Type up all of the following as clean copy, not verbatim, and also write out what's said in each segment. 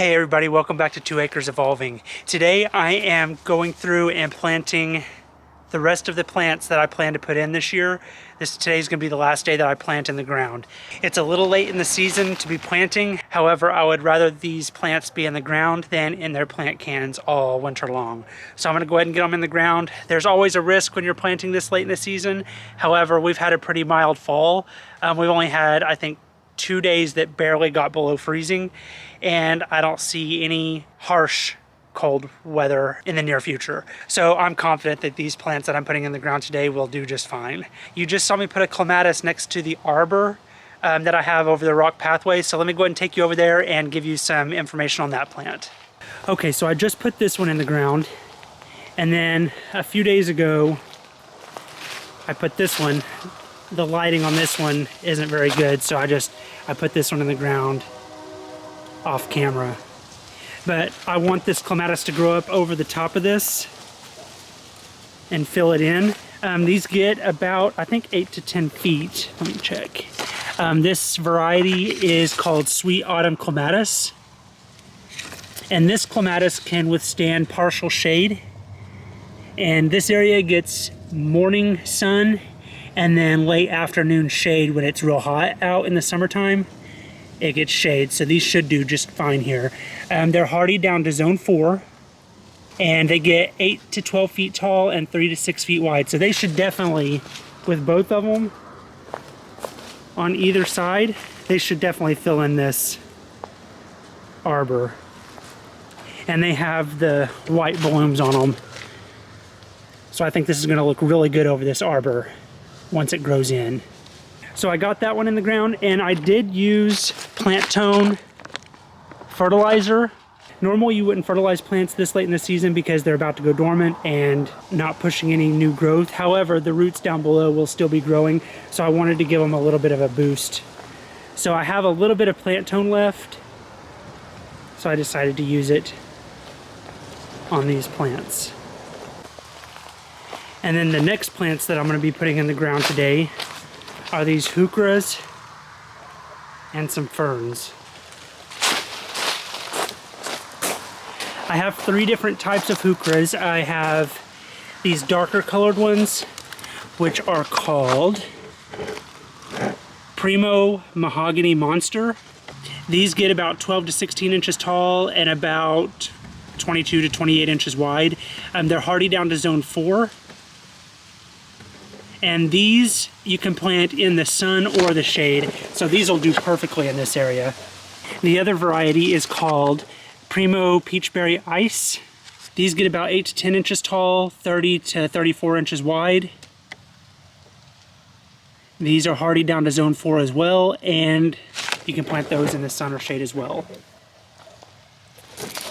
Hey everybody, welcome back to 2 Acres Evolving. Today I am going through and planting the rest of the plants that I plan to put in this year. Today's going to be the last day that I plant in the ground. It's a little late in the season to be planting. However, I would rather these plants be in the ground than in their plant cans all winter long. So I'm going to go ahead and get them in the ground. There's always a risk when you're planting this late in the season. However, we've had a pretty mild fall. We've only had, I think, 2 days that barely got below freezing, and I don't see any harsh cold weather in the near future. So I'm confident that these plants that I'm putting in the ground today will do just fine. You just saw me put a Clematis next to the arbor that I have over the rock pathway. So let me go ahead and take you over there and give you some information on that plant. Okay, so I just put this one in the ground, and then a few days ago I put this one. The lighting on this one isn't very good, so I put this one in the ground off camera. But I want this Clematis to grow up over the top of this and fill it in. These get about, I think, 8 to 10 feet. Let me check. This variety is called Sweet Autumn Clematis. And this Clematis can withstand partial shade. And this area gets morning sun and then late afternoon shade when it's real hot out in the summertime. It gets shade, so these should do just fine here. They're hardy down to zone 4, and they get 8 to 12 feet tall and 3 to 6 feet wide. So they should definitely, with both of them on either side, they should definitely fill in this arbor. And they have the white blooms on them. So I think this is gonna look really good over this arbor once it grows in. So I got that one in the ground, and I did use plant tone fertilizer. Normally you wouldn't fertilize plants this late in the season because they're about to go dormant and not pushing any new growth. However, the roots down below will still be growing, so I wanted to give them a little bit of a boost. So I have a little bit of plant tone left, so I decided to use it on these plants. And then the next plants that I'm going to be putting in the ground today are these Heucheras and some ferns. I have 3 different types of Heucheras. I have these darker colored ones, which are called Primo Mahogany Monster. These get about 12 to 16 inches tall and about 22 to 28 inches wide. They're hardy down to zone 4. And these you can plant in the sun or the shade, so these will do perfectly in this area. The other variety is called Primo Peachberry Ice. These get about 8 to 10 inches tall, 30 to 34 inches wide. These are hardy down to zone 4 as well, and you can plant those in the sun or shade as well.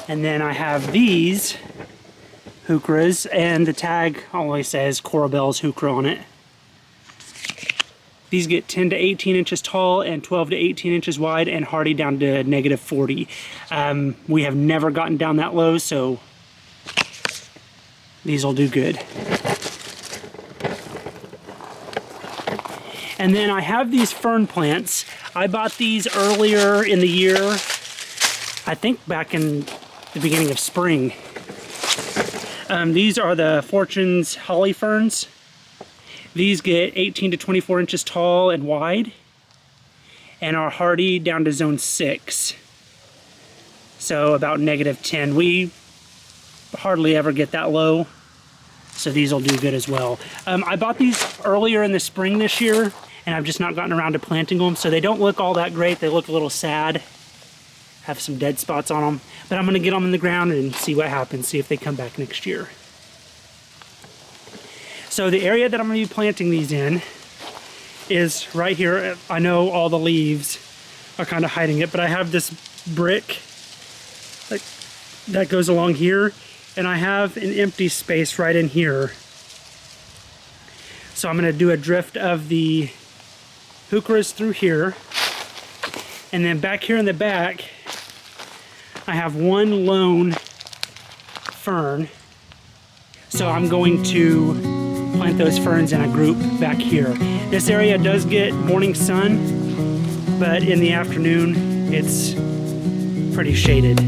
And then I have these Heucheras, and the tag only says Corabelle's Heuchera on it. These get 10 to 18 inches tall and 12 to 18 inches wide and hardy down to negative 40. We have never gotten down that low, so these will do good. And then I have these fern plants. I bought these earlier in the year, I think back in the beginning of spring. These are the Fortune's holly ferns. These get 18 to 24 inches tall and wide and are hardy down to zone 6. So about negative 10. We hardly ever get that low, so these will do good as well. I bought these earlier in the spring this year, and I've just not gotten around to planting them, so they don't look all that great. They look a little sad, have some dead spots on them, but I'm gonna get them in the ground and see what happens, see if they come back next year. So the area that I'm going to be planting these in is right here. I know all the leaves are kind of hiding it, but I have this brick that goes along here, and I have an empty space right in here. So I'm going to do a drift of the Heucheras through here, and then back here in the back I have one lone fern. So I'm going to plant those ferns in a group back here. This area does get morning sun, but in the afternoon it's pretty shaded.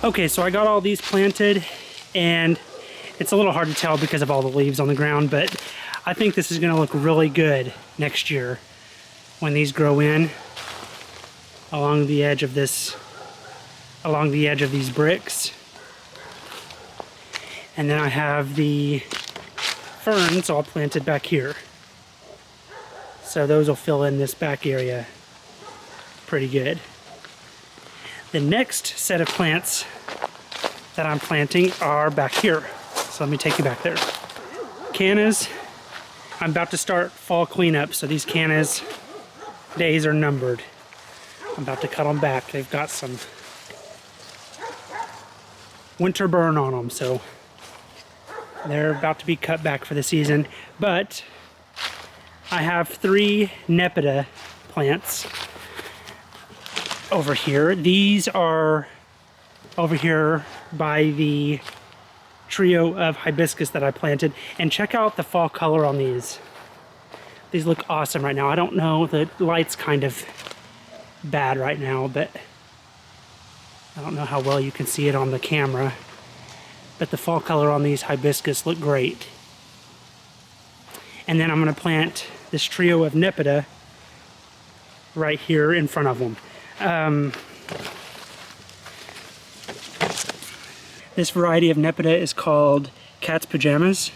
Okay, so I got all these planted, and it's a little hard to tell because of all the leaves on the ground, but I think this is gonna look really good next year when these grow in along the edge of these bricks. And then I have the ferns all planted back here. So those will fill in this back area pretty good. The next set of plants that I'm planting are back here. So let me take you back there. Cannas, I'm about to start fall cleanup, so these cannas days are numbered. I'm about to cut them back. They've got some winter burn on them, so they're about to be cut back for the season. But I have 3 nepeta plants over here. These are over here by the trio of hibiscus that I planted, and check out the fall color on these. These look awesome right now. I don't know, the light's kind of bad right now, but I don't know how well you can see it on the camera, but the fall color on these hibiscus look great. And then I'm going to plant this trio of nepeta right here in front of them. This variety of nepeta is called cat's pajamas.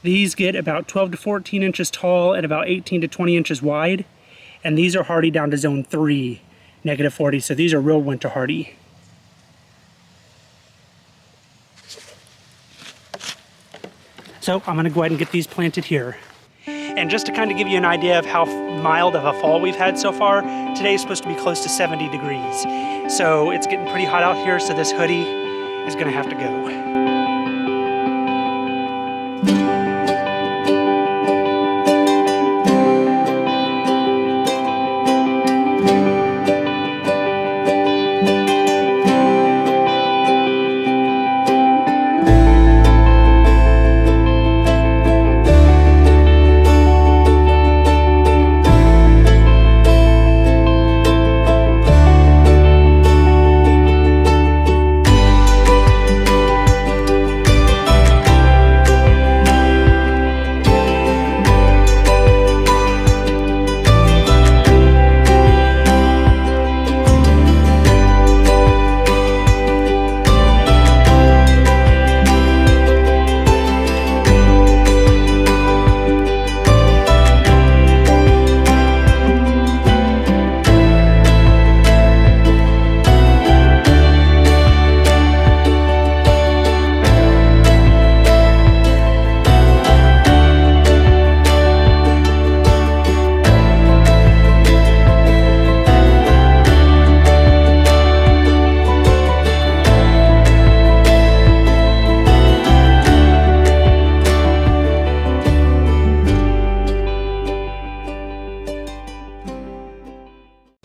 These get about 12 to 14 inches tall and about 18 to 20 inches wide. And these are hardy down to zone 3, -40. So these are real winter hardy. So I'm gonna go ahead and get these planted here. And just to kind of give you an idea of how mild of a fall we've had so far, today is supposed to be close to 70 degrees. So it's getting pretty hot out here, so this hoodie is gonna have to go.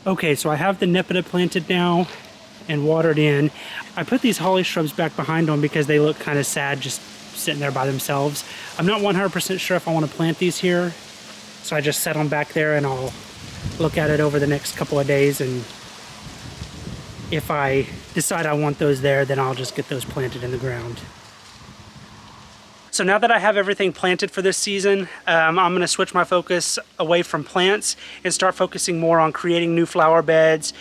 Okay, so I have the nepeta planted now and watered in. I put these holly shrubs back behind them because they look kind of sad just sitting there by themselves. I'm not 100% sure if I want to plant these here, so I just set them back there and I'll look at it over the next couple of days, and if I decide I want those there, then I'll just get those planted in the ground. So now that I have everything planted for this season, I'm going to switch my focus away from plants and start focusing more on creating new flower beds,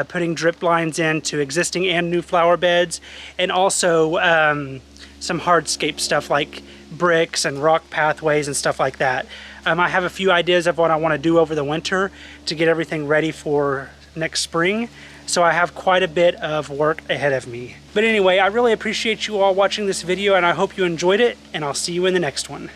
putting drip lines into existing and new flower beds, and also some hardscape stuff like bricks and rock pathways and stuff like that. I have a few ideas of what I want to do over the winter to get everything ready for next spring. So I have quite a bit of work ahead of me. But anyway, I really appreciate you all watching this video, and I hope you enjoyed it, and I'll see you in the next one.